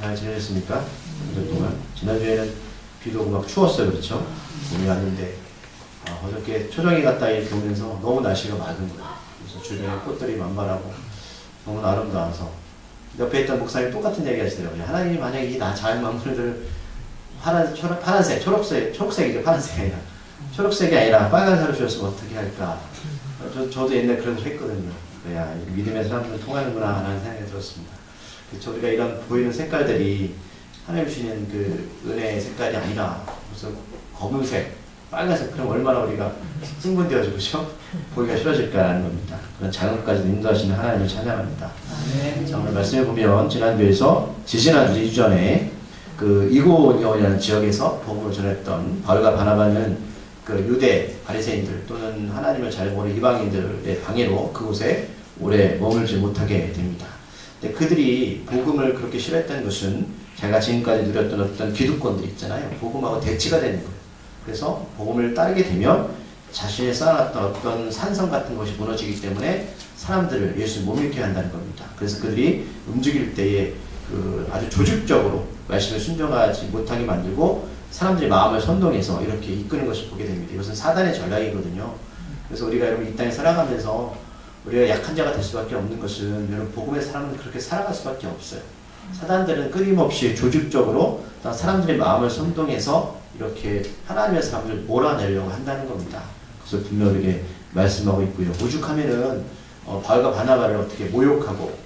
잘 지내셨습니까? 한 달 동안. 지난주에는 비도 오고 막 추웠어요. 그렇죠? 봄이 왔는데 어저께 초정이 갔다 이렇게 오면서 너무 날씨가 맑은 거예요. 그래서 주변에 꽃들이 만발하고 너무 아름다워서 옆에 있던 목사님이 똑같은 얘기 하시더라고요. 하나님이 만약에 이 자연 만물들 파란색, 초록색이죠. 파란색이 아니라 초록색이 아니라 빨간색으로 주셨으면 어떻게 할까? 저도 옛날에 그런 거 했거든요. 야, 믿음의 사람들 통하는구나 하는 생각이 들었습니다. 그렇죠. 우리가 이런 보이는 색깔들이 하나님 주시는 그 은혜의 색깔이 아니라 무슨 검은색, 빨간색, 그럼 얼마나 우리가 흥분되어지고 보기가 싫어질까라는 겁니다. 그런 작은까지 인도하시는 하나님을 찬양합니다. 자, 오늘 말씀을 보면 지난주에서 지지난주 2주 전에 그 이고니온이라는 지역에서 복음을 전했던 바울과 바나바는 그 유대 바리새인들 또는 하나님을 잘 모르는 이방인들의 방해로 그곳에 오래 머물지 못하게 됩니다. 근데 그들이 복음을 그렇게 싫어했다는 것은 자기가 지금까지 누렸던 어떤 기득권들 있잖아요. 복음하고 대치가 되는 거예요. 그래서 복음을 따르게 되면 자신이 쌓아놨던 어떤 산성 같은 것이 무너지기 때문에 사람들을 예수를 못 믿게 한다는 겁니다. 그래서 그들이 움직일 때에 그 아주 조직적으로 말씀을 순종하지 못하게 만들고 사람들의 마음을 선동해서 이렇게 이끄는 것을 보게 됩니다. 이것은 사단의 전략이거든요. 그래서 우리가 여러분 이 땅에 살아가면서 우리가 약한 자가 될 수밖에 없는 것은 여러분 복음의 사람은 그렇게 살아갈 수밖에 없어요. 사단들은 끊임없이 조직적으로 사람들의 마음을 선동해서 이렇게 하나님의 사람들을 몰아내려고 한다는 겁니다. 그래서 분명하게 말씀하고 있고요. 오죽하면은 바울과 바나바를 어떻게 모욕하고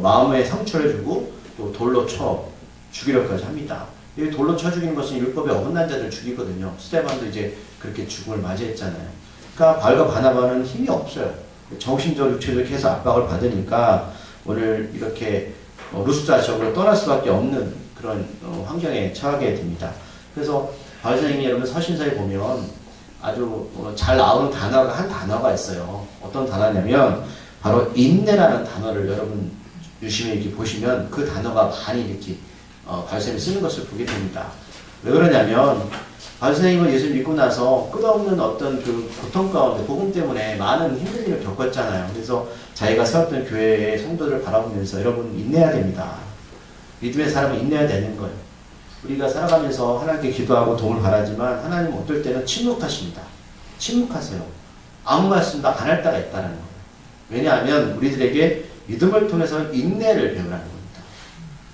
마음에 상처를 주고 또 돌로 쳐 죽이려까지 합니다. 이 돌로 쳐 죽이는 것은 율법에 어긋난 자들을 죽이거든요. 스데반도 이제 그렇게 죽음을 맞이했잖아요. 그러니까 바울과 바나바는 힘이 없어요. 정신적으로 육체적으로 계속 압박을 받으니까 오늘 이렇게 루스드라 지역으로 떠날 수밖에 없는 그런 환경에 처하게 됩니다. 그래서 바울 선생님이 여러분 서신서에 보면 아주 잘 나오는 단어가 한 단어가 있어요. 어떤 단어냐면 바로 인내라는 단어를 여러분 유심히 이렇게 보시면 그 단어가 많이 이렇게 바울 선생님이 쓰는 것을 보게 됩니다. 왜 그러냐면 바울 선생님은 예수를 믿고 나서 끝없는 어떤 그 고통 가운데 복음 때문에 많은 힘든 일을 겪었잖아요. 그래서 자기가 세웠던 교회의 성도들을 바라보면서 여러분 인내해야 됩니다. 믿음의 사람은 인내해야 되는 거예요. 우리가 살아가면서 하나님께 기도하고 도움을 바라지만 하나님은 어떨 때는 침묵하십니다. 침묵하세요. 아무 말씀도 안 할 때가 있다는 거예요. 왜냐하면 우리들에게 믿음을 통해서 인내를 배우라는 겁니다.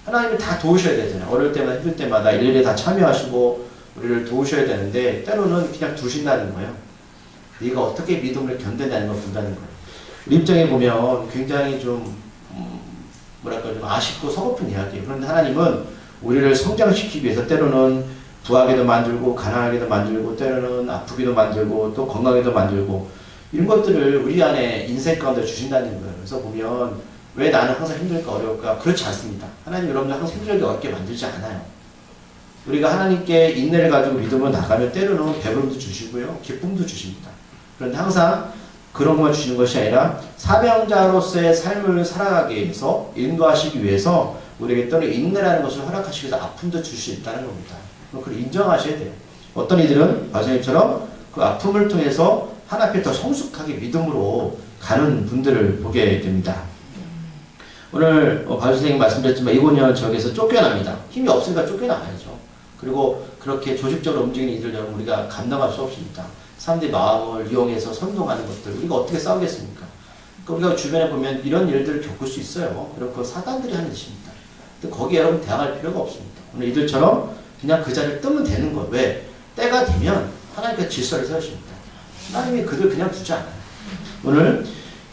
하나님은 다 도우셔야 되잖아요. 어릴 때마다 힘들 때마다 일일이 다 참여하시고 우리를 도우셔야 되는데 때로는 그냥 두신다는 거예요. 네가 어떻게 믿음을 견뎌내는 걸 본다는 거예요. 우리 입장에 보면 굉장히 좀 뭐랄까 좀 아쉽고 서글픈 이야기예요. 그런데 하나님은 우리를 성장시키기 위해서 때로는 부하게도 만들고 가난하게도 만들고 때로는 아프기도 만들고 또 건강하게도 만들고 이런 것들을 우리 안에 인생 가운데 주신다는 거예요. 그래서 보면 왜 나는 항상 힘들까 어려울까? 그렇지 않습니다. 하나님 여러분들 항상 힘들게 어렵게 만들지 않아요. 우리가 하나님께 인내를 가지고 믿음으로 나가면 때로는 배부름도 주시고요. 기쁨도 주십니다. 그런데 항상 그런 것만 주시는 것이 아니라 사명자로서의 삶을 살아가기 위해서 인도하시기 위해서 우리에게 때로는 인내라는 것을 허락하시기 위해서 아픔도 줄 수 있다는 겁니다. 그걸 인정하셔야 돼요. 어떤 이들은 바울처럼 그 아픔을 통해서 하나님께 더 성숙하게 믿음으로 가는 분들을 보게 됩니다. 오늘 바울 선생님 말씀드렸지만 이고니온 지역에서 쫓겨납니다. 힘이 없으니까 쫓겨나야죠. 그리고 그렇게 조직적으로 움직이는 일을 여러분 우리가 감당할 수 없습니다. 사람들의 마음을 이용해서 선동하는 것들 우리가 어떻게 싸우겠습니까? 그러니까 우리가 주변에 보면 이런 일들을 겪을 수 있어요. 그리고 그 사단들이 하는 짓입니다. 근데 거기에 여러분 대항할 필요가 없습니다. 오늘 이들처럼 그냥 그 자리를 뜨면 되는 거예요. 왜? 때가 되면 하나님께서 질서를 세우십니다. 하나님이 그들 그냥 두지 않아요. 오늘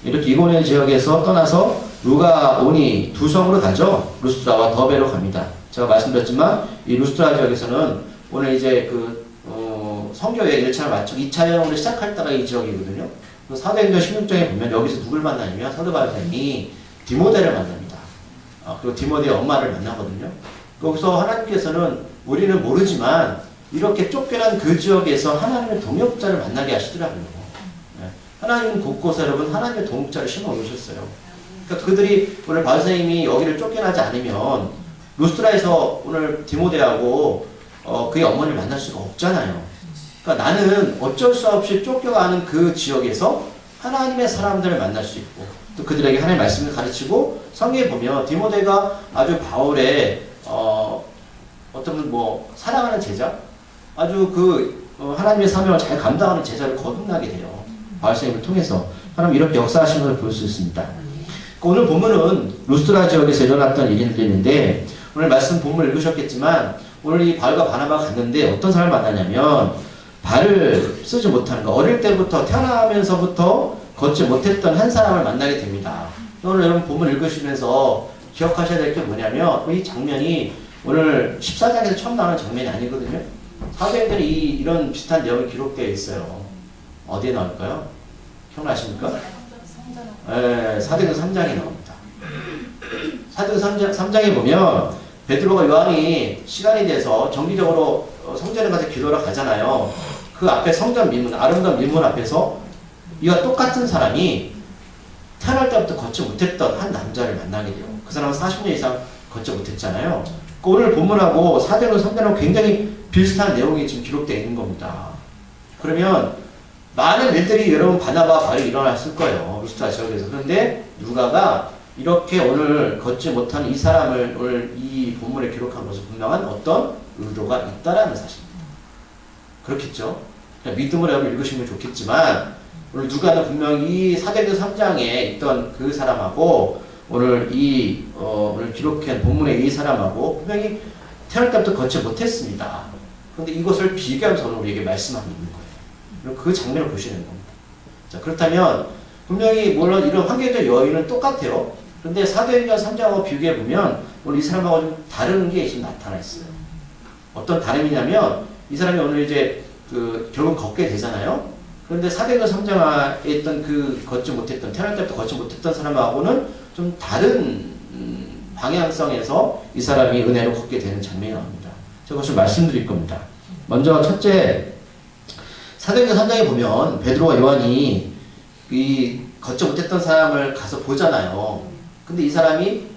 이렇게 이고니온 지역에서 떠나서 루가오니 두 성으로 가죠. 루스드라와 더베로 갑니다. 제가 말씀드렸지만 이 루스드라 지역에서는 오늘 이제 그 성교의 1차를 마치고 2차 여행을 시작할 때가 이 지역이거든요. 사도행전 16장에 보면 여기서 누굴 만나냐면 사도 바울이 디모데를 만납니다. 그리고 디모데의 엄마를 만나거든요. 거기서 하나님께서는 우리는 모르지만 이렇게 쫓겨난 그 지역에서 하나님의 동역자를 만나게 하시더라고요. 하나님은 곳곳에 여러분 하나님의 동역자를 심어 놓으셨어요. 그러니까 그들이 오늘 바울 선생님이 여기를 쫓겨나지 않으면 루스드라에서 오늘 디모데하고 그의 어머니를 만날 수가 없잖아요. 그러니까 나는 어쩔 수 없이 쫓겨가는 그 지역에서 하나님의 사람들을 만날 수 있고 또 그들에게 하나님의 말씀을 가르치고 성경에 보면 디모데가 아주 바울의 어떤 분 뭐 사랑하는 제자, 아주 하나님의 사명을 잘 감당하는 제자를 거듭나게 돼요. 바울선생님을 통해서 하나님 이렇게 역사하시는 걸 볼 수 있습니다. 오늘 본문은 루스드라 지역에서 일어났던 일들인데 오늘 말씀 본문을 읽으셨겠지만 오늘 이 바울과 바나바가 갔는데 어떤 사람을 만나냐면 발을 쓰지 못하는 거, 어릴 때부터 태어나면서부터 걷지 못했던 한 사람을 만나게 됩니다. 오늘 여러분 본문 읽으시면서 기억하셔야 될 게 뭐냐면 이 장면이 오늘 14장에서 처음 나오는 장면이 아니거든요. 사도행전에 이런 비슷한 내용이 기록되어 있어요. 어디에 나올까요? 기억나십니까? 네, 사도행전 3장에 나옵니다. 사도행전 3장에 보면 베드로가 요한이 시간이 돼서 정기적으로 성전에 가서 기도하러 가잖아요. 그 앞에 성전 민문, 아름다운 민문 앞에서 이와 똑같은 사람이 태어날 때부터 걷지 못했던 한 남자를 만나게 돼요. 그 사람은 40년 이상 걷지 못했잖아요. 오늘 본문하고 사도행전 3장하고 굉장히 비슷한 내용이 지금 기록되어 있는 겁니다. 그러면 많은 일들이 여러분 바나바와 바울이 일어났을 거예요. 루스드라 지역에서. 그런데 누가가 이렇게 오늘 걷지 못한 이 사람을 오늘 이 본문에 기록한 것은 분명한 어떤 의도가 있다라는 사실입니다. 그렇겠죠? 믿음으로 여러분 읽으시면 좋겠지만 오늘 누가는 분명히 사도행전 3장에 있던 그 사람하고 오늘 오늘 기록한 본문의 이 사람하고 분명히 태어날 때부터 걷지 못했습니다. 그런데 이것을 비교하면서 오늘 우리에게 말씀하고 있는 거예요. 그 장면을 보시는 겁니다. 자, 그렇다면 분명히 물론 이런 환경적 여인은 똑같아요. 그런데 사도행전 3장하고 비교해보면 오늘 이 사람하고 좀 다른 게 지금 나타나 있어요. 어떤 다름이냐면 이 사람이 오늘 이제 결국 걷게 되잖아요. 그런데 사도행전 3장에 있던 걷지 못했던, 태어날 때부터 걷지 못했던 사람하고는 좀 다른 방향성에서 이 사람이 은혜로 걷게 되는 장면이 나옵니다. 제가 그것을 말씀드릴 겁니다. 먼저 첫째, 사도행전 3장에 보면 베드로와 요한이 이 걷지 못했던 사람을 가서 보잖아요. 근데 이 사람이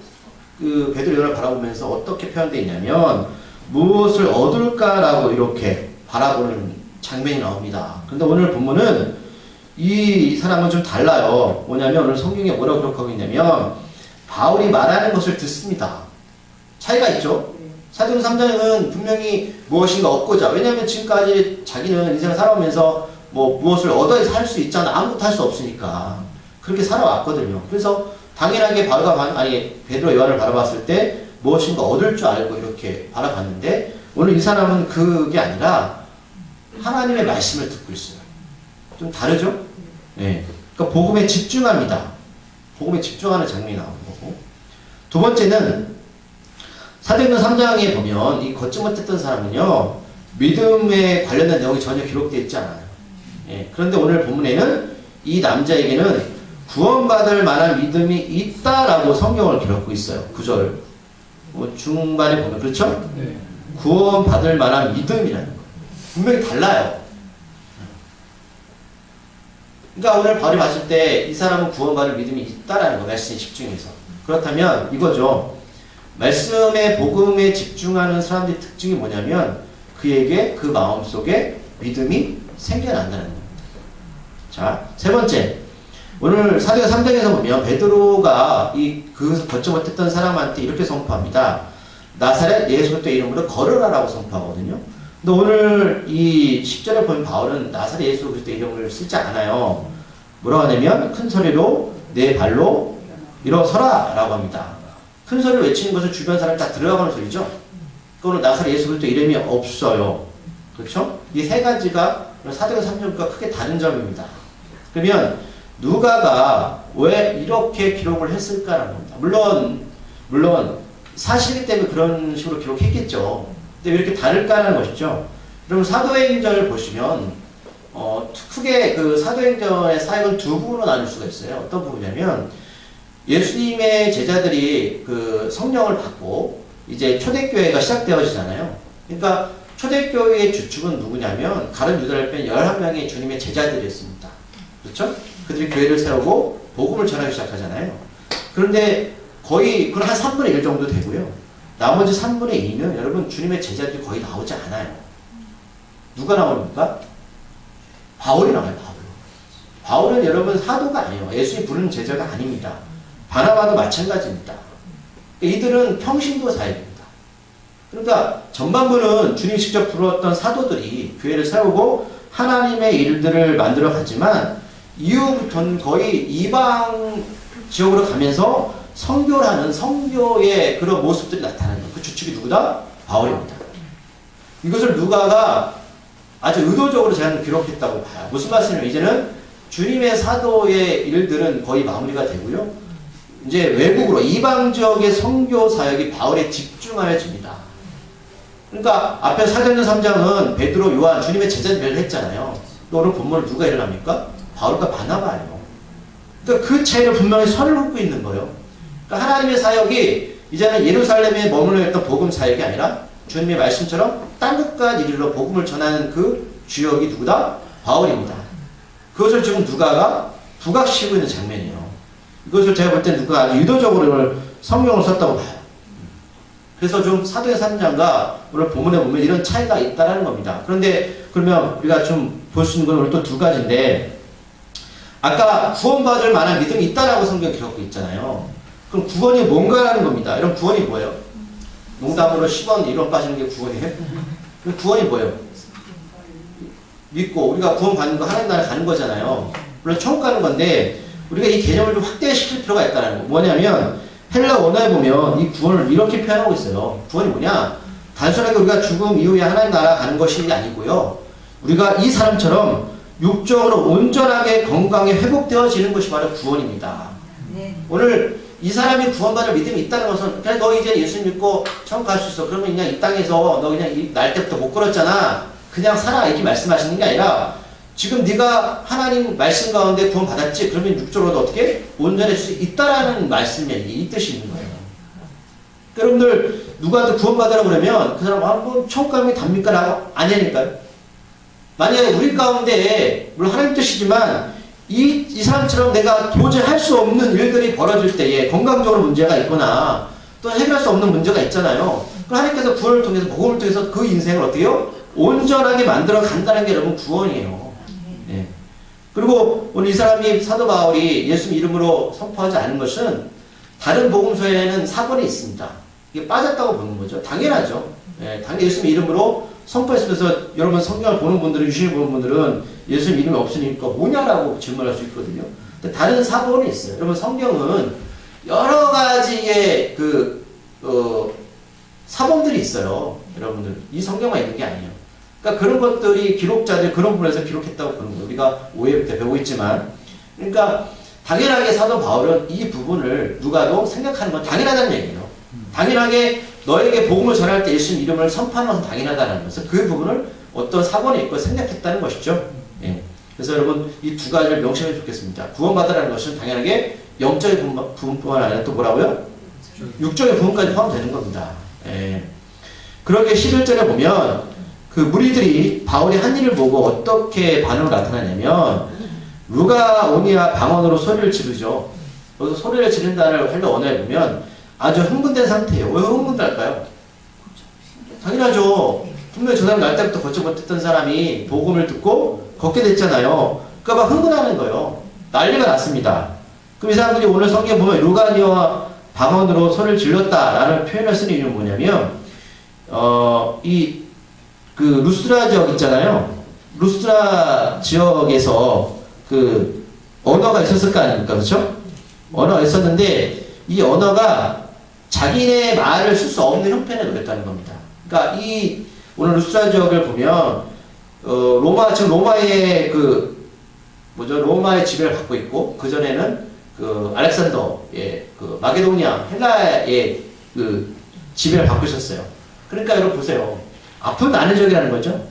베드로 요한을 바라보면서 어떻게 표현되어 있냐면 무엇을 얻을까라고 이렇게 바라보는 장면이 나옵니다. 그런데 오늘 본문은 이 사람은 좀 달라요. 뭐냐면 오늘 성경에 뭐라고 기록하고 있냐면 바울이 말하는 것을 듣습니다. 차이가 있죠? 사도행전 3장은 분명히 무엇인가 얻고자, 왜냐하면 지금까지 자기는 인생을 살아오면서 뭐 무엇을 얻어야 살 수 있잖아. 아무것도 할 수 없으니까 그렇게 살아왔거든요. 그래서 당연하게 베드로 요한을 바라봤을 때 무엇인가 얻을 줄 알고 이렇게 바라봤는데 오늘 이 사람은 그게 아니라 하나님의 말씀을 듣고 있어요. 좀 다르죠? 네. 그러니까 복음에 집중합니다. 복음에 집중하는 장면이 나오는 거고. 두 번째는 사도행전 3장에 보면 이 걷지 못했던 사람은요, 믿음에 관련된 내용이 전혀 기록되어 있지 않아요. 예, 그런데 오늘 본문에는 이 남자에게는 구원받을 만한 믿음이 있다라고 성경을 기록하고 있어요. 9절 중반에 보면 그렇죠? 네. 구원받을 만한 믿음이라는 거 분명히 달라요. 그러니까 오늘 바울이 봤을 때 이 사람은 구원받을 믿음이 있다라는 거, 말씀에 집중해서. 그렇다면 이거죠. 말씀의 복음에 집중하는 사람들의 특징이 뭐냐면 그에게 그 마음속에 믿음이 생겨난다는 겁니다. 자, 세 번째. 오늘 사도행전 3장에서 보면 베드로가 걷지 못했던 사람한테 이렇게 선포합니다. 나사렛 예수 그리스도 이름으로 걸으라라고 선포하거든요. 근데 오늘 이 10절에 보면 바울은 나사렛 예수 그리스도 이름을 쓰지 않아요. 뭐라고 하냐면 큰 소리로 내 발로 일어서라 라고 합니다. 큰 소리를 외치는 것은 주변 사람이 다 들어가는 소리죠. 그거는 나사렛 예수 그리스도 이름이 없어요. 그렇죠? 이 세 가지가 사도행전 3장과 크게 다른 점입니다. 그러면 누가가 왜 이렇게 기록을 했을까라는 겁니다. 물론 사실이기 때문에 그런 식으로 기록했겠죠. 근데 왜 이렇게 다를까라는 것이죠. 그럼 사도행전을 보시면 크게 그 사도행전의 사역은 두 부분으로 나눌 수가 있어요. 어떤 부분이냐면 예수님의 제자들이 그 성령을 받고 이제 초대교회가 시작되어지잖아요. 그러니까 초대교회의 주축은 누구냐면 가룟 유다를 뺀 11명의 주님의 제자들이었습니다. 그렇죠? 그들이 교회를 세우고 복음을 전하기 시작하잖아요. 그런데 거의 그건 한 3분의 1 정도 되고요. 나머지 3분의 2는 여러분 주님의 제자들이 거의 나오지 않아요. 누가 나옵니까? 바울이 나와요. 바울은 여러분 사도가 아니에요. 예수님 부르는 제자가 아닙니다. 바나바도 마찬가지입니다. 이들은 평신도 사역입니다. 그러니까 전반부는 주님이 직접 부르었던 사도들이 교회를 세우고 하나님의 일들을 만들어 갔지만 이후부터는 거의 이방 지역으로 가면서 선교라는 선교의 그런 모습들이 나타나는 거예요. 그 주축이 누구다? 바울입니다. 이것을 누가가 아주 의도적으로 제가 기록했다고 봐요. 무슨 말씀이냐면 이제는 주님의 사도의 일들은 거의 마무리가 되고요. 이제 외국으로 이방 지역의 선교 사역이 바울에 집중하여집니다. 그러니까 앞에 사도행전 3장은 베드로, 요한, 주님의 제자들을 했잖아요. 또 오늘 본문을 누가 일어납니까? 바울과 바나바예요. 그러니까 그 차이를 분명히 선을 긋고 있는 거예요. 그러니까 하나님의 사역이 이제는 예루살렘에 머물러 있던 복음 사역이 아니라 주님의 말씀처럼 땅끝까지 이르러 복음을 전하는 그 주역이 누구다? 바울입니다. 그것을 지금 누가가 부각시키고 있는 장면이에요. 이것을 제가 볼 때 누가 아주 의도적으로 성경을 썼다고 봐요. 그래서 좀 사도행전 3장과 오늘 본문에 보면 이런 차이가 있다는 겁니다. 그런데 그러면 우리가 좀 볼 수 있는 건 오늘 또 두 가지인데, 아까 구원받을 만한 믿음이 있다라고 성경 기록하고 있잖아요. 그럼 구원이 뭔가라는 겁니다. 이런 구원이 뭐예요? 농담으로 10원, 1원 빠지는 게 구원이에요? 그럼 구원이 뭐예요? 믿고 우리가 구원받는 거 하나님 나라 가는 거잖아요. 물론 천국 가는 건데 우리가 이 개념을 좀 확대시킬 필요가 있다는 거. 뭐냐면 헬라 원어에 보면 이 구원을 이렇게 표현하고 있어요. 구원이 뭐냐? 단순하게 우리가 죽음 이후에 하나님 나라 가는 것이 아니고요. 우리가 이 사람처럼 육적으로 온전하게 건강에 회복되어지는 것이 바로 구원입니다. 네. 오늘 이 사람이 구원받을 믿음이 있다는 것은 그냥 너 이제 예수 믿고 천국 갈 수 있어. 그러면 그냥 이 땅에서 너 그냥 날 때부터 못 걸었잖아. 그냥 살아. 이렇게 말씀하시는 게 아니라 지금 네가 하나님 말씀 가운데 구원받았지? 그러면 육적으로도 어떻게 온전해질 수 있다라는 말씀이에요. 이 뜻이 있는 거예요. 여러분들 누구한테 구원받으라고 그러면 그 사람 뭐 천국 가면 답니까? 라고 아니니까요. 만약에 우리 가운데 물론 하나님 뜻이지만 이 사람처럼 내가 도저히 할 수 없는 일들이 벌어질 때에 건강적으로 문제가 있거나 또 해결할 수 없는 문제가 있잖아요. 그럼 하나님께서 구원을 통해서 복음을 통해서 그 인생을 어떻게 해요? 온전하게 만들어 간다는 게 여러분 구원이에요. 네. 그리고 오늘 이 사람이 사도 바울이 예수님 이름으로 선포하지 않은 것은 다른 복음서에는 사본이 있습니다. 이게 빠졌다고 보는 거죠. 당연하죠. 네, 당연히 예수님 이름으로 선포했으면서 여러분 성경을 보는 분들은 유심히 보는 분들은 예수님 이름이 없으니까 뭐냐라고 질문할 수 있거든요. 근데 다른 사본이 있어요. 여러분 성경은 여러 가지의 사본들이 있어요. 여러분들 이 성경만 있는 게 아니에요. 그러니까 그런 것들이 기록자들 그런 부분에서 기록했다고 그런 거예요. 우리가 오해부터 배우고 있지만, 그러니까 당연하게 사도 바울은 이 부분을 누가도 생각하는 건 당연하다는 얘기예요. 당연하게 너에게 복음을 전할 때 예수님 이름을 선포하는 것은 당연하다는 것은 그 부분을 어떤 사본이 있고 생각했다는 것이죠. 예. 그래서 여러분 이 두 가지를 명심해 주겠습니다. 구원받으라는 것은 당연하게 영적인 부분뿐만 아니라 또 뭐라고요? 육적인 부분까지 포함되는 겁니다. 예. 그러게 11절에 보면 그 무리들이 바울이 한 일을 보고 어떻게 반응을 나타나냐면 루가오니아 방언으로 소리를 지르죠. 여기서 소리를 지른다는 헬라 언어에 보면 아주 흥분된 상태예요. 왜 흥분될까요? 당연하죠. 분명히 저 사람 날 때부터 걷지 못했던 사람이 복음을 듣고 걷게 됐잖아요. 그러니까 막 흥분하는 거예요. 난리가 났습니다. 그럼 이 사람들이 오늘 성경에 보면 루가니아 방언으로 소리를 질렀다라는 표현을 쓰는 이유는 뭐냐면 그 루스드라 지역 있잖아요. 루스드라 지역에서 그 언어가 있었을 거 아닙니까? 그렇죠? 언어가 있었는데 이 언어가 자기네 말을 쓸 수 없는 형편에 놓였다는 겁니다. 그러니까 이 오늘 루스드라 지역을 보면 지금 로마의 로마의 지배를 받고 있고 그 전에는 그 알렉산더의 그 마게도니아 헬라의 그 지배를 받고 있었어요. 그러니까 여러분 보세요. 아픈 나는 지역이라는 거죠.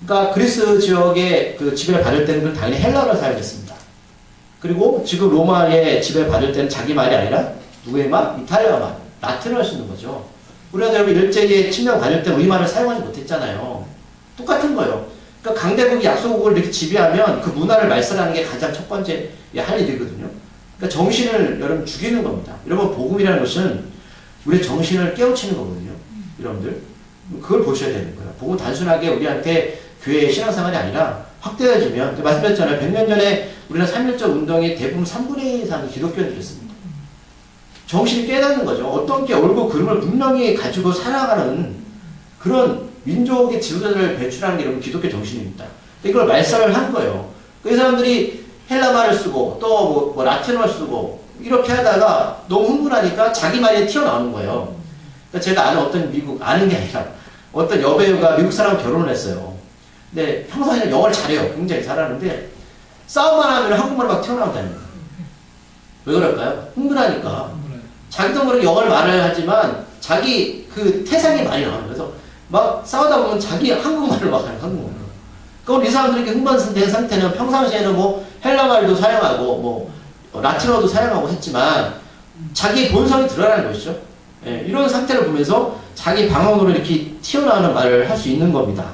그러니까 그리스 지역의 그 지배를 받을 때는 당연히 헬라어를 사용했습니다. 그리고 지금 로마의 지배를 받을 때는 자기 말이 아니라 누구의 말? 이탈리아 말, 라틴어를 쓰는 거죠. 우리가 여러분 일제에 침략받을 때 우리말을 사용하지 못했잖아요. 똑같은 거예요. 그러니까 강대국이 약소국을 이렇게 지배하면 그 문화를 말살하는 게 가장 첫 번째 할 일이거든요. 그러니까 정신을 여러분 죽이는 겁니다. 여러분 복음이라는 것은 우리의 정신을 깨우치는 거거든요. 여러분들 그걸 보셔야 되는 거예요. 복음은 단순하게 우리한테 교회의 신앙생활이 아니라 확대해지면 말씀드렸잖아요. 100년 전에 우리는 3.1절 운동의 대부분 3분의 1 이상이 기독교인들이었습니다. 정신이 깨닫는 거죠. 어떤 게 옳고 그름을 분명히 가지고 살아가는 그런 민족의 지도자들을 배출하는 게 여러분 기독교 정신입니다. 이걸 말살을 한 거예요. 그 사람들이 헬라말을 쓰고 또 뭐 라틴어를 쓰고 이렇게 하다가 너무 흥분하니까 자기 말이 튀어나오는 거예요. 그러니까 제가 아는 어떤 아는 게 아니라 어떤 여배우가 미국 사람과 결혼을 했어요. 근데 평소에는 영어를 잘해요. 굉장히 잘하는데 싸움만 하면 한국말이 막 튀어나온다는 거예요. 왜 그럴까요? 흥분하니까. 자기도 모르게 영어를 말을 하지만 자기 그 태생이 많이 나와요. 그래서 막 싸우다 보면 자기 한국말을 막 하는 한국말로. 그럼 이 사람들이 이렇게 흥분된 상태는 평상시에는 뭐 헬라말도 사용하고 뭐 라틴어도 사용하고 했지만 자기 본성이 드러나는 것이죠. 예, 이런 상태를 보면서 자기 방언으로 이렇게 튀어나오는 말을 할 수 있는 겁니다.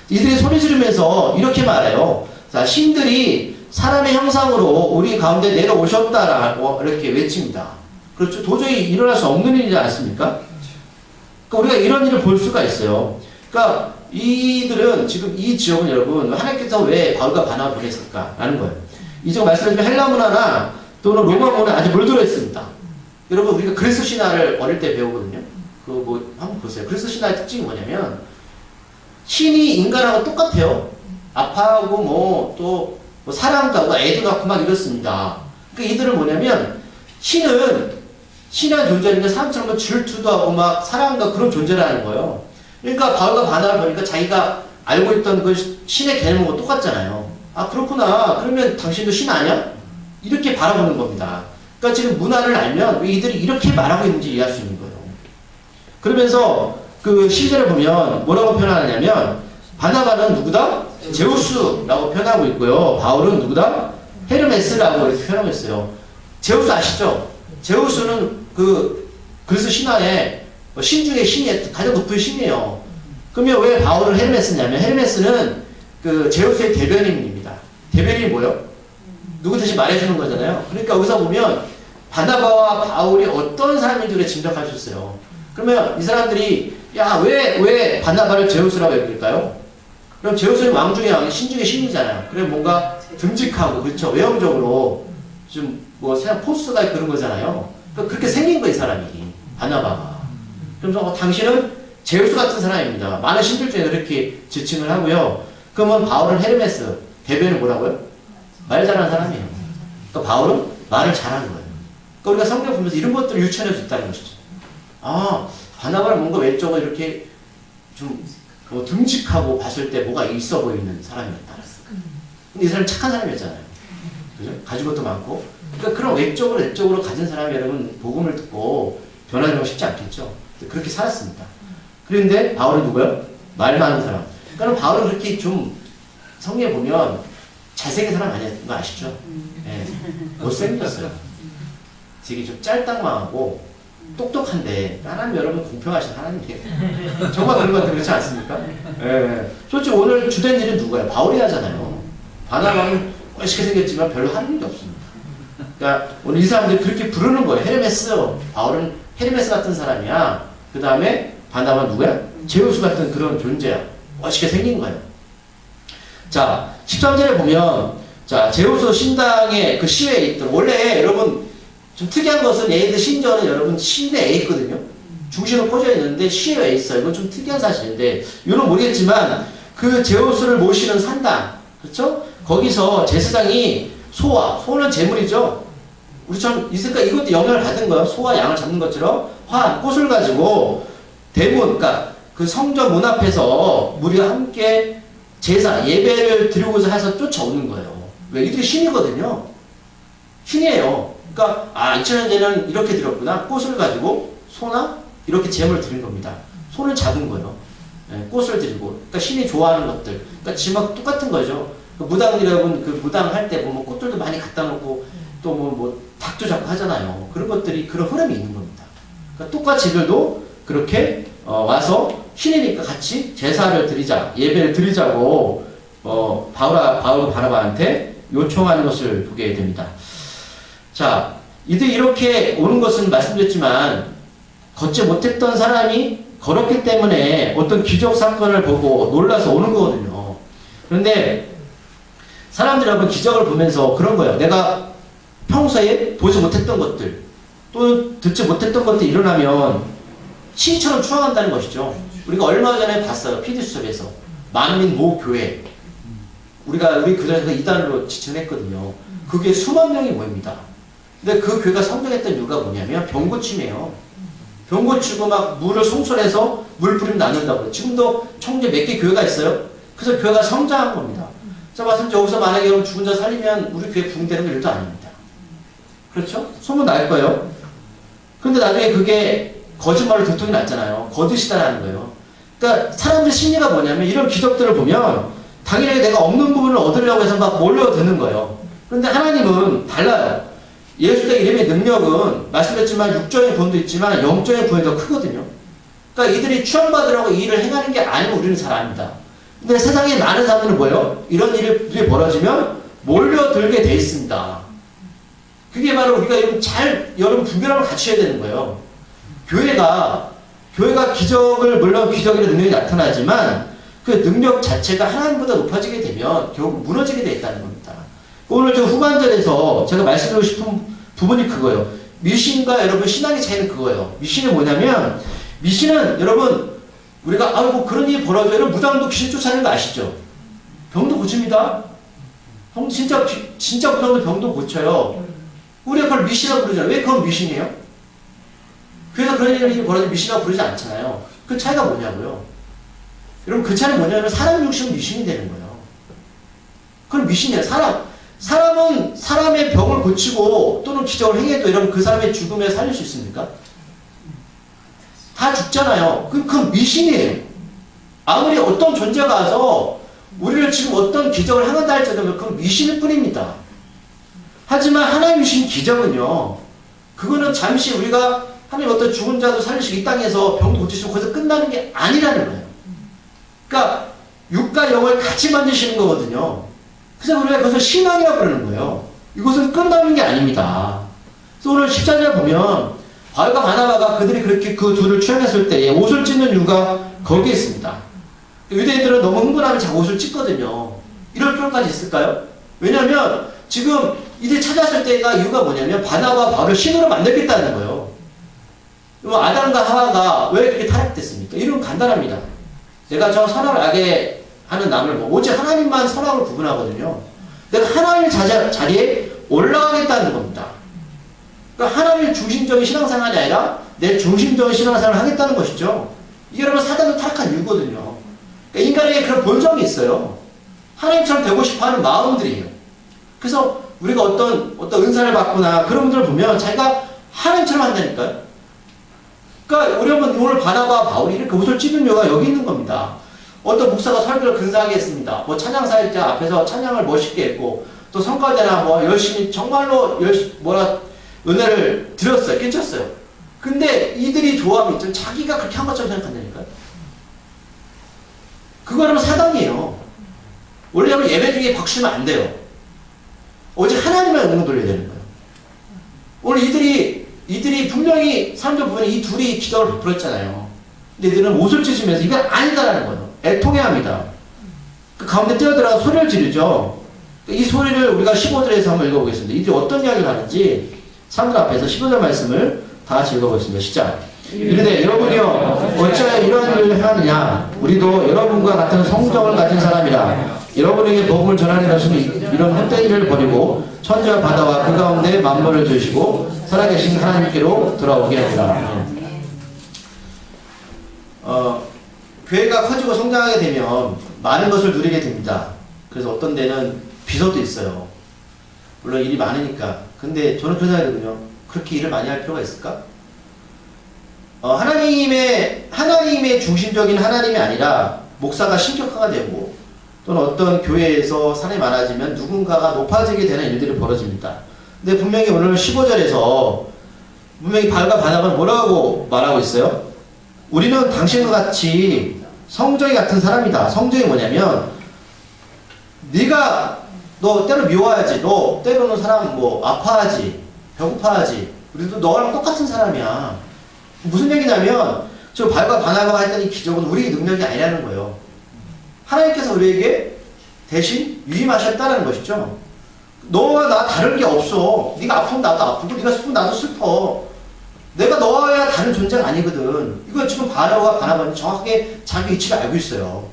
이들이 소리 지르면서 이렇게 말해요. 자, 신들이 사람의 형상으로 우리 가운데 내려오셨다라고 이렇게 외칩니다. 그렇죠. 도저히 일어날 수 없는 일이지 않습니까? 그러니까 우리가 이런 일을 볼 수가 있어요. 그러니까 이들은 지금 이 지역은 여러분 하나님께서 왜 바울과 바나바를 보냈을까라는 거예요. 이 지금 말씀드린 헬라 문화나 또는 로마 문화에 아주 물들어 있습니다. 여러분 우리가 그리스 신화를 어릴 때 배우거든요. 그거 뭐 한번 보세요. 그리스 신화의 특징이 뭐냐면 신이 인간하고 똑같아요. 아파하고 뭐 또 뭐 사랑도 하고 애도 낳고 막 이렇습니다. 그러니까 이들은 뭐냐면 신은 신이라는 존재는 사람처럼 질투도 하고 막 사랑도 그런 존재라는 거예요. 그러니까 바울과 바나바를 보니까 자기가 알고 있던 그 신의 개념하고 똑같잖아요. 아 그렇구나. 그러면 당신도 신 아니야? 이렇게 바라보는 겁니다. 그러니까 지금 문화를 알면 왜 이들이 이렇게 말하고 있는지 이해할 수 있는 거예요. 그러면서 그 시절을 보면 뭐라고 표현하냐면 바나바는 누구다? 제우스라고 표현하고 있고요. 바울은 누구다? 헤르메스라고 이렇게 표현하고 있어요. 제우스 아시죠? 제우스는 그 그리스 신화에 신 중에 신이 가장 높은 신이에요. 그러면 왜 바울을 헤르메스냐면 헤르메스는 그 제우스의 대변인입니다. 대변인이 뭐예요? 누구 대신 말해주는 거잖아요. 그러니까 여기서 보면 바나바와 바울이 어떤 사람인지를 짐작할 수 있어요. 그러면 이 사람들이 야 왜 바나바를 제우스라고 여길까요? 그럼 제우스는 왕 중에 왕이 신 중에 신이잖아요. 그래 뭔가 듬직하고 그렇죠. 외형적으로 좀 뭐 세상 포스가 그런 거잖아요. 그러니까 그렇게 생긴 거예요, 이 사람이. 바나바가. 그래서 당신은 제우스 같은 사람입니다. 많은 신들 중에 그렇게 지칭을 하고요. 그러면 바울은 헤르메스, 대변은 뭐라고요? 말 잘하는 사람이에요. 그러니까 바울은 말을 잘하는 거예요. 그러니까 우리가 성경 보면서 이런 것들을 유추해낼 수 있다는 것이죠. 아, 바나바는 뭔가 외적으로 이렇게 좀 듬직하고 봤을 때 뭐가 있어 보이는 사람이었다. 근데 이 사람은 착한 사람이었잖아요. 그죠? 가진 것도 많고. 그러니까 그런 외적으로 가진 사람이 여러분 복음을 듣고 변화되는 쉽지 않겠죠. 그렇게 살았습니다. 그런데 바울은 누구예요? 말 많은 사람. 그러니까 바울은 그렇게 좀 성경에 보면 잘생긴 사람 아니었던 거 아시죠? 네. 못생겼어요. 되게 좀 짤딱망하고 똑똑한데 하나님 여러분 공평하신 하나님이에요. 정말 그런 것 같아요. 그렇지 않습니까? 네. 솔직히 오늘 주된 일은 누구예요? 바울이 하잖아요. 바나바는 멋있게 생겼지만 별로 하는 일이 없습니다. 그러니까 오늘 이 사람들이 그렇게 부르는 거예요. 헤르메스. 바울은 헤르메스 같은 사람이야. 그 다음에 바나바는 누구야? 제우스 같은 그런 존재야. 멋있게 생긴 거예요. 자, 13절에 보면 자 제우스 신당의 그 시외에 있던 원래 여러분 좀 특이한 것은 얘네들 신전은 여러분 시내에 있거든요. 중심은 퍼져 있는데 시외에 있어요. 이건 좀 특이한 사실인데 이건 모르겠지만 그 제우스를 모시는 산당 그렇죠? 거기서 제사장이 소는 재물이죠. 우리처럼 있으니까 이것도 영향을 받은 거예요. 소와 양을 잡는 것처럼 꽃을 가지고 대문, 그러니까 그 성전 문 앞에서 무리가 함께 제사, 예배를 드리고자 해서 쫓아오는 거예요. 왜? 이들이 신이거든요. 신이에요. 그러니까 2000년 전에는 이렇게 드렸구나. 꽃을 가지고 소나 이렇게 제물을 드린 겁니다. 소는 작은 거예요. 네, 꽃을 드리고. 그러니까 신이 좋아하는 것들. 그러니까 지금 똑같은 거죠. 그 무당이라고 그 무당할 때 보면 꽃들도 많이 갖다 놓고 또 뭐 닭도 잡고 하잖아요. 그런 것들이 그런 흐름이 있는 겁니다. 그러니까 똑같이 이들도 그렇게 와서 신이니까 같이 제사를 드리자, 예배를 드리자고 바울과 바나바한테 요청하는 것을 보게 됩니다. 자, 이들이 이렇게 오는 것은 말씀드렸지만 걷지 못했던 사람이 걸었기 때문에 어떤 기적 사건을 보고 놀라서 오는 거거든요. 그런데 사람들이 한번 기적을 보면서 그런 거예요. 내가 평소에 보지 못했던 것들 또 듣지 못했던 것들이 일어나면 신처럼 추앙한다는 것이죠. 우리가 얼마 전에 봤어요. PD수첩에서. 만민 모교회. 우리 그 전에 이단으로 지칭했거든요. 그게 수만 명이 모입니다. 근데 그 교회가 성장했던 이유가 뭐냐면 병 고침이에요. 병 고치고 막 물을 송출해서 물 뿌리면 낫는다고. 지금도 청주에 몇 개 교회가 있어요. 그래서 교회가 성장한 겁니다. 자, 말씀드린 여기서 만약에 여러분 죽은 자 살리면 우리 교회 부흥되는 일도 아닙니다. 그렇죠? 소문 날 거예요. 그런데 나중에 그게 거짓말로 들통이 났잖아요. 거짓이다라는 거예요. 그러니까 사람들 심리가 뭐냐면 이런 기적들을 보면 당연히 내가 없는 부분을 얻으려고 해서 막 몰려드는 거예요. 그런데 하나님은 달라요. 예수의 이름의 능력은 말씀드렸지만 육적인 구원도 있지만 영적인 구원이 더 크거든요. 그러니까 이들이 추앙받으라고 이 일을 행하는 게 아니면 우리는 잘 압니다. 근데 세상에 많은 사람들은 뭐예요? 이런 일이 벌어지면 몰려들게 돼 있습니다. 그게 바로 우리가 여러분 분별함을 갖춰야 되는 거예요. 교회가 기적을, 물론 기적이나 능력이 나타나지만 그 능력 자체가 하나님보다 높아지게 되면 결국 무너지게 돼 있다는 겁니다. 오늘 저 후반절에서 제가 말씀드리고 싶은 부분이 그거예요. 미신과 여러분 신앙의 차이는 그거예요. 미신은 뭐냐면, 미신은 여러분, 우리가, 아이고, 그런 일이 벌어져요. 이런 무당도 귀신 쫓아내는 거 아시죠? 병도 고칩니다. 진짜 무당도 병도 고쳐요. 우리가 그걸 미신이라고 부르잖아요. 왜 그건 미신이에요? 그래서 그런 일이 벌어지면 미신이라고 부르지 않잖아요. 그 차이가 뭐냐고요? 여러분, 그 차이는 뭐냐면, 사람 육신은 미신이 되는 거예요. 그건 미신이에요. 사람은 사람의 병을 고치고 또는 기적을 행해도 여러분 그 사람의 죽음에 살릴 수 있습니까? 다 죽잖아요. 그건 미신이에요. 아무리 어떤 존재가 와서 우리를 지금 어떤 기적을 행한다 할지라도 그건 미신일 뿐입니다. 하지만 하나님이 주신 기적은요. 그거는 잠시 우리가 하나님 어떤 죽은 자도 살리시고 이 땅에서 병도 고치시고 거기서 끝나는 게 아니라는 거예요. 그러니까 육과 영을 같이 만드시는 거거든요. 그래서 우리가 그것을 신앙이라고 그러는 거예요. 이것은 끝나는 게 아닙니다. 그래서 오늘 14절 보면 바울과 바나바가 그들이 그렇게 그 둘을 추행했을 때에 옷을 찢는 이유가 거기에 있습니다. 유대인들은 너무 흥분하면 자꾸 옷을 찢거든요. 이럴 필요까지 있을까요? 왜냐하면 지금 이들이 찾았을 때가 이유가 뭐냐면 바나바와 바울을 신으로 만들겠다는 거예요. 아담과 하와가 왜 그렇게 타락됐습니까? 이유는 간단합니다. 내가 저 선악을 알게 하는 남을 오직 하나님만 선악을 구분하거든요. 내가 하나님 자리에 올라가겠다는 겁니다. 그러니까 하나님 중심적인 신앙생활이 아니라 내 중심적인 신앙생활을 하겠다는 것이죠. 이게 여러분 사단도 타락한 이유거든요. 그러니까 인간에게 그런 본성이 있어요. 하나님처럼 되고 싶어하는 마음들이에요. 그래서 우리가 어떤 은사를 받거나 그런 분들을 보면 자기가 하나님처럼 한다니까요. 그러니까 우리 오늘 바나바와 바울이 이렇게 옷을 찢은 이유가 여기 있는 겁니다. 어떤 목사가 설교를 근사하게 했습니다. 뭐 찬양사역자 앞에서 찬양을 멋있게 했고 또 성가대나 뭐 열심히 정말로 은혜를 드렸어요. 끼쳤어요. 근데 이들이 좋아하면 있죠. 자기가 그렇게 한 것처럼 생각한다니까요. 그거는 사단이에요. 원래 여러분 예배 중에 박수면 안 돼요. 오직 하나님만 영광 돌려야 되는 거예요. 오늘 이들이 분명히 사람들 보면 이 둘이 기도를 베풀었잖아요. 근데 이들은 옷을 찢으면서 이건 아니다라는 거예요. 애통해합니다. 그 가운데 뛰어들어가 소리를 지르죠. 이 소리를 우리가 15절에서 한번 읽어보겠습니다. 이들이 어떤 이야기를 하는지 사람들 앞에서 15절 말씀을 다 같이 읽어보겠습니다. 시작. 이르되 여러분이요 어찌하여 이러한 일을 행하느냐. 우리도 여러분과 같은 성정을 가진 사람이라. 여러분에게 복음을 전하는 것은 이런 헛된 일을 버리고 천지와 바다와 그 가운데 만물을 주시고 살아계신 하나님께로 돌아오게 하리라. 교회가 커지고 성장하게 되면 많은 것을 누리게 됩니다. 그래서 어떤 데는 비서도 있어요. 물론 일이 많으니까. 근데 저는 그런 생각이 들거든요. 그렇게 일을 많이 할 필요가 있을까? 하나님의 중심적인 하나님이 아니라 목사가 신격화가 되고 또는 어떤 교회에서 사람이 많아지면 누군가가 높아지게 되는 일들이 벌어집니다. 근데 분명히 오늘 15절에서 분명히 바울과 바나바는 뭐라고 말하고 있어요? 우리는 당신과 같이 성정이 같은 사람이다. 성정이 뭐냐면 너 때로 미워하지. 너 때로는 사람 아파하지. 배고파하지. 우리도 너랑 똑같은 사람이야. 무슨 얘기냐면 저 바울과 바나바가 했던 이 기적은 우리의 능력이 아니라는 거예요. 하나님께서 우리에게 대신 위임하셨다는 것이죠. 너와 나 다른 게 없어. 네가 아프면 나도 아프고 네가 슬프면 나도 슬퍼. 내가 너와야 다른 존재가 아니거든. 이거 지금 바라와 바라바는 정확하게 자기 위치를 알고 있어요.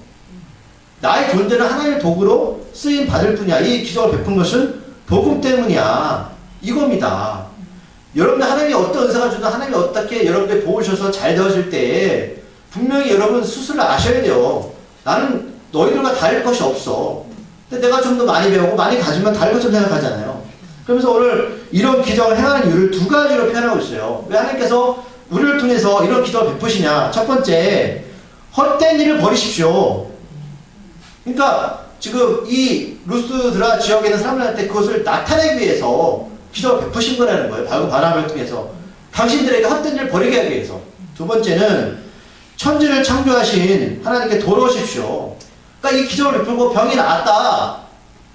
나의 존재는 하나님의 도구로 쓰임 받을 뿐이야. 이 기적을 베푼 것은 복음 때문이야. 이겁니다. 여러분들 하나님이 어떤 은사가 주든 하나님이 어떻게 여러분들 도우셔서 잘 되어질 때 분명히 여러분 스스로 아셔야 돼요. 나는 너희들과 다를 것이 없어. 근데 내가 좀 더 많이 배우고 많이 가지면 다를 것처럼 생각하잖아요. 그러면서 오늘 이런 기적을 행하는 이유를 두 가지로 표현하고 있어요. 왜 하나님께서 우리를 통해서 이런 기적을 베푸시냐. 첫 번째, 헛된 일을 버리십시오. 그러니까 지금 이 루스드라 지역에 있는 사람들한테 그것을 나타내기 위해서 기적을 베푸신 거라는 거예요. 바로 바람을 통해서. 당신들에게 헛된 일을 버리게 하기 위해서. 두 번째는 천지를 창조하신 하나님께 돌아오십시오. 그러니까 이 기적을 베풀고 병이 나았다.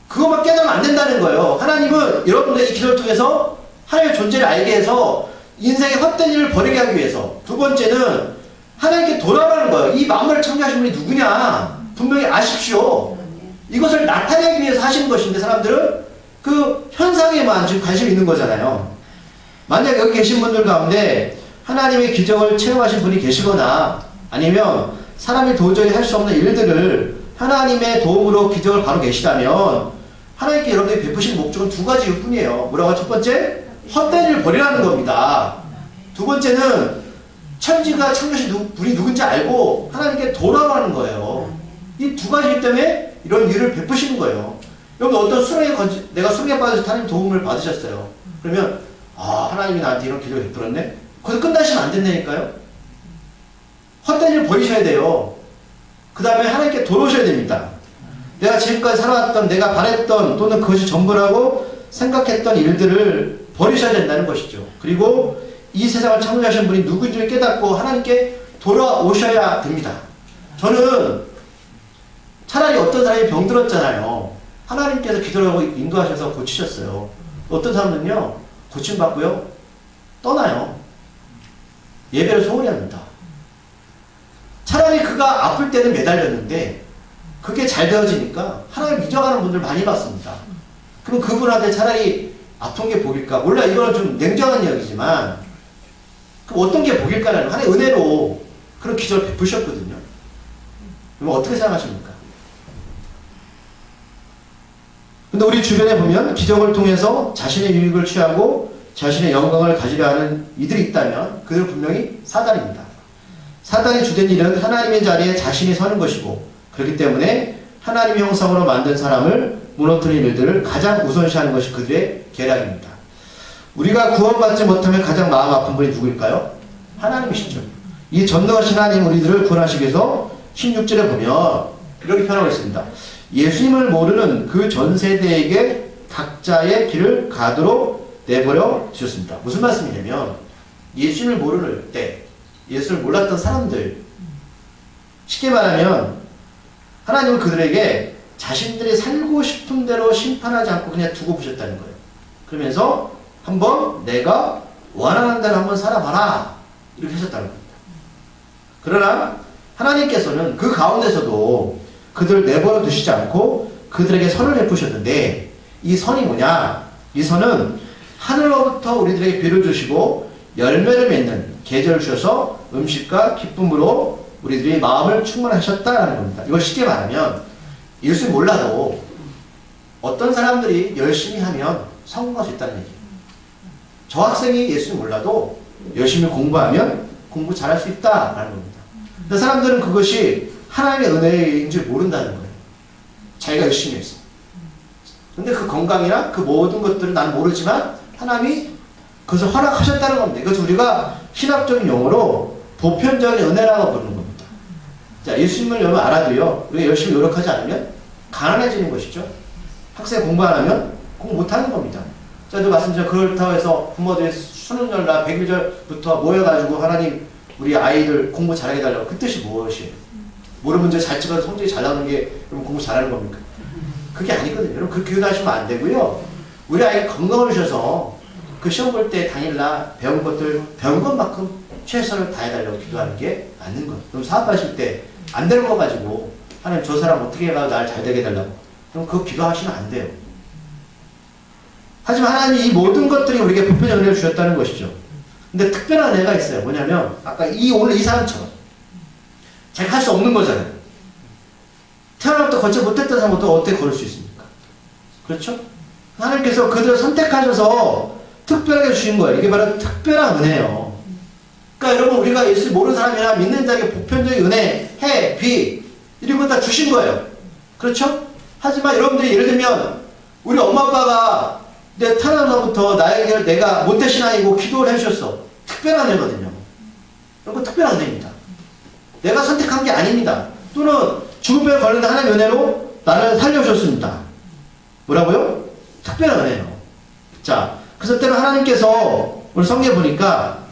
그것만 깨달으면 안 된다는 거예요. 하나님은 여러분들 이 기도를 통해서 하나님의 존재를 알게 해서 인생의 헛된 일을 버리게 하기 위해서. 두 번째는 하나님께 돌아오라는 거예요. 이 만물을 창조하신 분이 누구냐? 분명히 아십시오. 이것을 나타내기 위해서 하시는 것인데 사람들은 그 현상에만 지금 관심이 있는 거잖아요. 만약 여기 계신 분들 가운데 하나님의 기적을 체험하신 분이 계시거나 아니면 사람이 도저히 할 수 없는 일들을 하나님의 도움으로 기적을 바로 계시다면 하나님께 여러분들이 베푸신 목적은 두 가지일 뿐이에요. 뭐라고? 첫 번째, 헛된 일을 버리라는 겁니다. 두 번째는 천지가 창조하신 분이 누군지 알고 하나님께 돌아가는 거예요. 이 두 가지 때문에 이런 일을 베푸시는 거예요. 여러분 어떤 내가 수렁에 빠져서 하나님 도움을 받으셨어요. 그러면 하나님이 나한테 이런 기적을 베풀었네? 거기서 끝나시면 안 된다니까요. 헛된 일을 버리셔야 돼요. 그 다음에 하나님께 돌아오셔야 됩니다. 내가 지금까지 살아왔던 내가 바랬던 또는 그것이 전부라고 생각했던 일들을 버리셔야 된다는 것이죠. 그리고 이 세상을 창조하신 분이 누구인지를 깨닫고 하나님께 돌아오셔야 됩니다. 저는 차라리 어떤 사람이 병들었잖아요. 하나님께서 기도를 하고 인도하셔서 고치셨어요. 어떤 사람은요 고침받고요 떠나요. 예배를 소홀히 합니다. 차라리 그가 아플 때는 매달렸는데 그게 잘 되어지니까 하나님 잊어가는 분들 많이 봤습니다. 그럼 그분한테 차라리 아픈 게 복일까? 몰라, 이거는 좀 냉정한 이야기지만 그럼 어떤 게 복일까라는 하나의 은혜로 그런 기적을 베푸셨거든요. 그럼 어떻게 생각하십니까? 근데 우리 주변에 보면 기적을 통해서 자신의 유익을 취하고 자신의 영광을 가지려 하는 이들이 있다면 그들은 분명히 사단입니다. 사단이 주된 일은 하나님의 자리에 자신이 서는 것이고 그렇기 때문에 하나님의 형상으로 만든 사람을 무너뜨리는 일들을 가장 우선시하는 것이 그들의 계략입니다. 우리가 구원받지 못하면 가장 마음 아픈 분이 누구일까요? 하나님이시죠. 이 전능하신 하나님 우리들을 구원하시기 위해서 16절에 보면 이렇게 표현하고 있습니다. 예수님을 모르는 그 전 세대에게 각자의 길을 가도록 내버려 주셨습니다. 무슨 말씀이냐면 예수님을 모를 때 예수를 몰랐던 사람들, 쉽게 말하면 하나님은 그들에게 자신들이 살고 싶은 대로 심판하지 않고 그냥 두고 보셨다는 거예요. 그러면서 한번 내가 원하는 대로 한번 살아봐라 이렇게 하셨다는 겁니다. 그러나 하나님께서는 그 가운데서도 그들을 내버려 두시지 않고 그들에게 선을 베푸셨는데 이 선이 뭐냐? 이 선은 하늘로부터 우리들에게 비를 주시고 열매를 맺는 계절을 주셔서 음식과 기쁨으로 우리들이 마음을 충만하셨다는 겁니다. 이걸 쉽게 말하면 예수 몰라도 어떤 사람들이 열심히 하면 성공할 수 있다는 얘기예요. 저 학생이 예수를 몰라도 열심히 공부하면 공부 잘할 수 있다라는 겁니다. 근데 사람들은 그것이 하나님의 은혜인 줄 모른다는 거예요. 자기가 열심히 했어. 근데 그 건강이나 그 모든 것들은 난 모르지만 하나님이 그것을 허락하셨다는 겁니다. 이것을 우리가 신학적인 용어로 보편적인 은혜라고 부르는 겁니다. 자, 예수님을 여러분 알아도요, 우리가 열심히 노력하지 않으면 가난해지는 것이죠. 학생 공부 안 하면 공부 못하는 겁니다. 저도 말씀드렸죠. 그렇다고 해서 부모들이 수능절날 100일절부터 모여가지고 하나님 우리 아이들 공부 잘하게 달라고 그 뜻이 무엇이에요? 모르는 문제 잘 찍어서 성적이 잘 나오는 게 여러분 공부 잘하는 겁니까? 그게 아니거든요. 여러분 그렇게 기도하시면 안 되고요. 우리 아이가 건강을 주셔서 그 시험 볼 때 당일날 배운 것만큼 최선을 다해달라고 기도하는 게 맞는 거예요. 그럼 사업하실 때 안 되는 거 가지고 하나님 저 사람 어떻게 해가 날 잘 되게 해달라고 그럼 그거 기도하시면 안 돼요. 하지만 하나님이 이 모든 것들이 우리에게 보편적 은혜를 주셨다는 것이죠. 근데 특별한 은혜가 있어요. 뭐냐면 아까 오늘 이 사람처럼 자기가 할 수 없는 거잖아요. 태어나부터 걷지 못했던 사람부터 어떻게 걸을 수 있습니까? 그렇죠? 하나님께서 그들을 선택하셔서 특별하게 주신 거예요. 이게 바로 특별한 은혜예요. 그러니까 여러분, 우리가 예수 모르는 사람이나 믿는 자에게 보편적인 은혜, 해, 비 이런 거 다 주신 거예요. 그렇죠? 하지만 여러분들이 예를 들면 우리 엄마 아빠가 내 태어나서부터 나에게 내가 모태신앙이고 기도를 해주셨어. 특별한 은혜거든요. 이런 거 특별한 은혜입니다. 내가 선택한 게 아닙니다. 또는 죽음병에 걸리는 하나님의 은혜로 나를 살려주셨습니다. 뭐라고요? 특별한 은혜예요. 자, 그래서 때로 하나님께서 오늘 성경에 보니까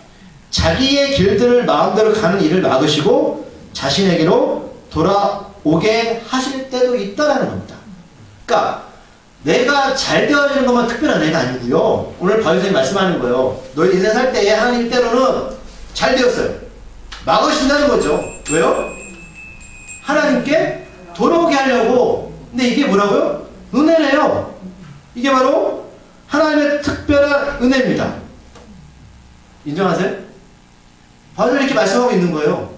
자기의 길들을 마음대로 가는 일을 막으시고 자신에게로 돌아오게 하실 때도 있다라는 겁니다. 그러니까 내가 잘 되어지는 것만 특별한 은혜가 아니고요. 오늘 바울 선생님이 말씀하는 거예요. 너희 인생 살 때에 하나님 때로는 잘 되었어요. 막으신다는 거죠. 왜요? 하나님께 돌아오게 하려고. 근데 이게 뭐라고요? 은혜래요. 이게 바로 하나님의 특별한 은혜입니다. 인정하세요? 바울이 이렇게 말씀하고 있는 거예요.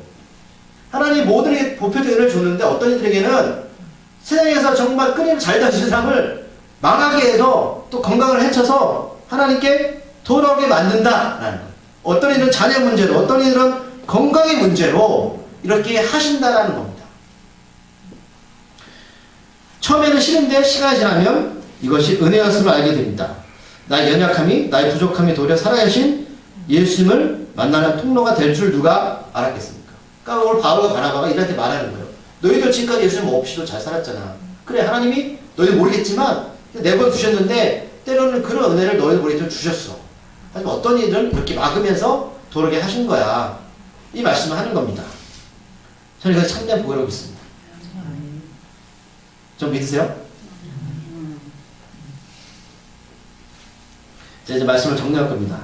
하나님이 모두에게 보편적인 은혜를 줬는데 어떤 이들에게는 세상에서 정말 끊임없이 잘 다니는 사람을 망하게 해서 또 건강을 해쳐서 하나님께 돌아오게 만든다라는 거예요. 어떤 이들은 자녀 문제로, 어떤 이들은 건강의 문제로 이렇게 하신다라는 겁니다. 처음에는 싫은데 시간이 지나면 이것이 은혜였음을 알게 됩니다. 나의 연약함이, 나의 부족함이 도리어 살아계신 예수님을 만나는 통로가 될 줄 누가 알았겠습니까? 그러니까 오늘 바울과 바나바가 이들한테 말하는 거예요. 너희들 지금까지 예수님 없이도 잘 살았잖아. 그래, 하나님이 너희들 모르겠지만 내버 두셨는데 때로는 그런 은혜를 너희들 모르겠지만 주셨어. 하지만 어떤 이들은 이렇게 막으면서 돌아오게 하신 거야. 이 말씀을 하는 겁니다. 저는 이거 참된 복이라고 믿습니다. 좀 믿으세요? 자, 이제 말씀을 정리할 겁니다.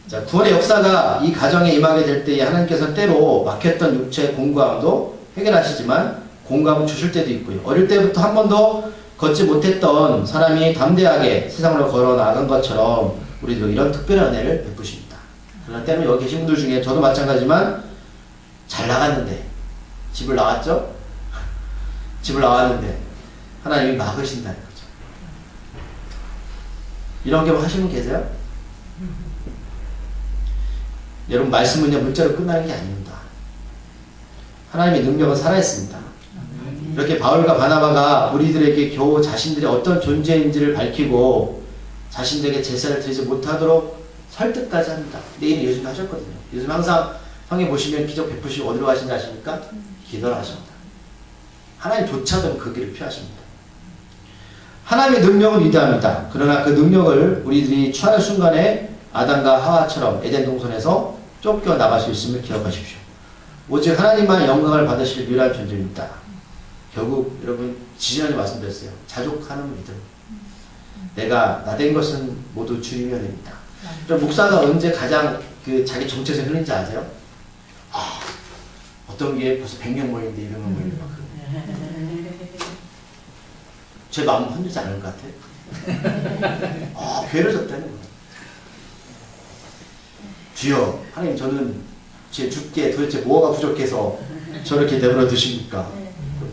자, 구원의 역사가 이 가정에 임하게 될 때에 하나님께서 때로 막혔던 육체의 공고함도 해결하시지만 공감을 주실 때도 있고요. 어릴 때부터 한 번도 걷지 못했던 사람이 담대하게 세상으로 걸어 나간 것처럼 우리도 이런 특별한 은혜를 베푸십니다. 그러나 때문에 여기 계신 분들 중에 저도 마찬가지지만 잘 나갔는데 집을 나왔죠? 집을 나왔는데 하나님이 막으신다는 거죠. 이런 경우 하시는 분 계세요? 여러분, 말씀은요 문자로 끝나는 게 아닙니다. 하나님의 능력은 살아있습니다. 이렇게 바울과 바나바가 우리들에게 겨우 자신들이 어떤 존재인지를 밝히고 자신들에게 제사를 드리지 못하도록 설득까지 합니다. 내일 예수님 하셨거든요. 예수님 항상 성경 보시면 기적 베푸시고 어디로 가신지 아십니까? 기도를 하십니다. 하나님조차도 그 길을 피하십니다. 하나님의 능력은 위대합니다. 그러나 그 능력을 우리들이 취하는 순간에 아담과 하와처럼 에덴 동산에서 쫓겨나갈 수 있음을 기억하십시오. 오직 하나님만 영광을 받으실 유일한 존재입니다. 결국 여러분 지지난주에 말씀드렸어요. 자족하는 믿음. 내가 나된 것은 모두 주님의 은혜입니다. 목사가 언제 가장 자기 정체성 흘린지 아세요? 아, 어떤 게 벌써 100명 모이는데 200명 모이는 막 제 마음 흔들지 않을 것 같아요. 아, 죄를 졌다는 거예요. 주여, 하나님, 저는 제 죽게 도대체 뭐가 부족해서 저렇게 내버려 두십니까?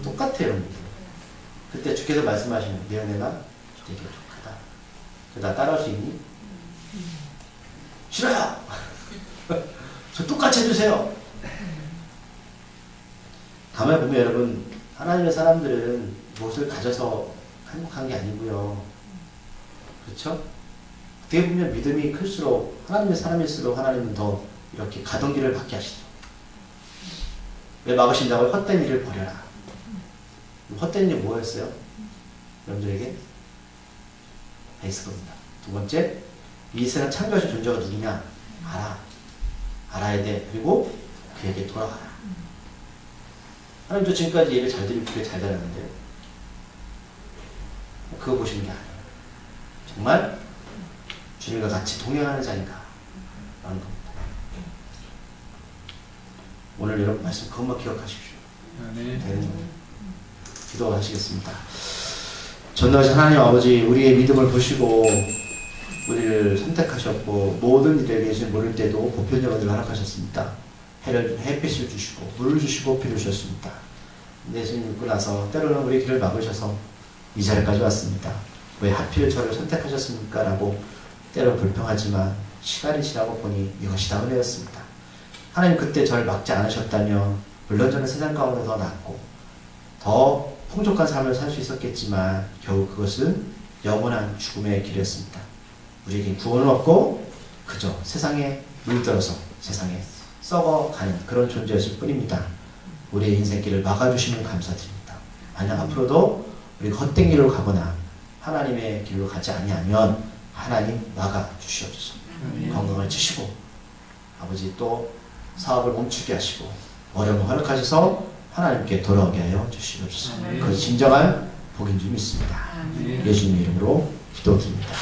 똑같아요. 그때 주께서 말씀하시는 내 은혜가 되게 족하다. 나 따라할 수 있니? 싫어요. 저 똑같이 해주세요. 가만히 보면 여러분, 하나님의 사람들은 무엇을 가져서 행복한 게 아니고요. 그렇죠? 어떻게 보면 믿음이 클수록 하나님의 사람일수록 하나님은 더 이렇게 가던 길을 받게 하시죠. 왜 막으신다고요? 헛된 일을 버려라. 헛된 일이 뭐였어요? 여러분들에게 다 있을 겁니다. 두 번째, 이 세상 창조하신 존재가 누구냐? 알아야 돼. 그리고 그에게 돌아가라. 하나님도 지금까지 예배 잘 드리고 그게 잘 되었는데 그거 보시는 게 아니에요. 정말 주님과 같이 동행하는 자인가 라는 겁니다. 오늘 여러분 말씀 그것만 기억하십시오. 네. 기도하시겠습니다. 전능하신 하나님 아버지, 우리의 믿음을 보시고 우리를 선택하셨고 모든 일에 계신 모를 때도 보편적으로 허락하셨습니다. 햇빛을 주시고 물을 주시고 비를 주셨습니다. 예수님 믿고 나서 때로는 우리 길을 막으셔서 이 자리까지 왔습니다. 왜 하필 저를 선택하셨습니까? 라고 때로 불평하지만 시간이 지나고 보니 이것이 다 은혜였습니다. 하나님 그때 저를 막지 않으셨다면 물론 저는 세상 가운데 더 낫고 더 풍족한 삶을 살 수 있었겠지만 겨우 그것은 영원한 죽음의 길이었습니다. 우리에게 구원은 없고 그저 세상에 물들어서 세상에 썩어가는 그런 존재였을 뿐입니다. 우리의 인생길을 막아주시면 감사드립니다. 만약 앞으로도 우리가 헛된 길로 가거나 하나님의 길로 가지 아니하면 하나님 막아주시옵소서. 건강을 주시고 아버지 또 사업을 멈추게 하시고 어려움을 허락하셔서 하나님께 돌아오게 하여 주시옵소서. 그 진정한 복인 줄 믿습니다. 예수님의 이름으로 기도드립니다.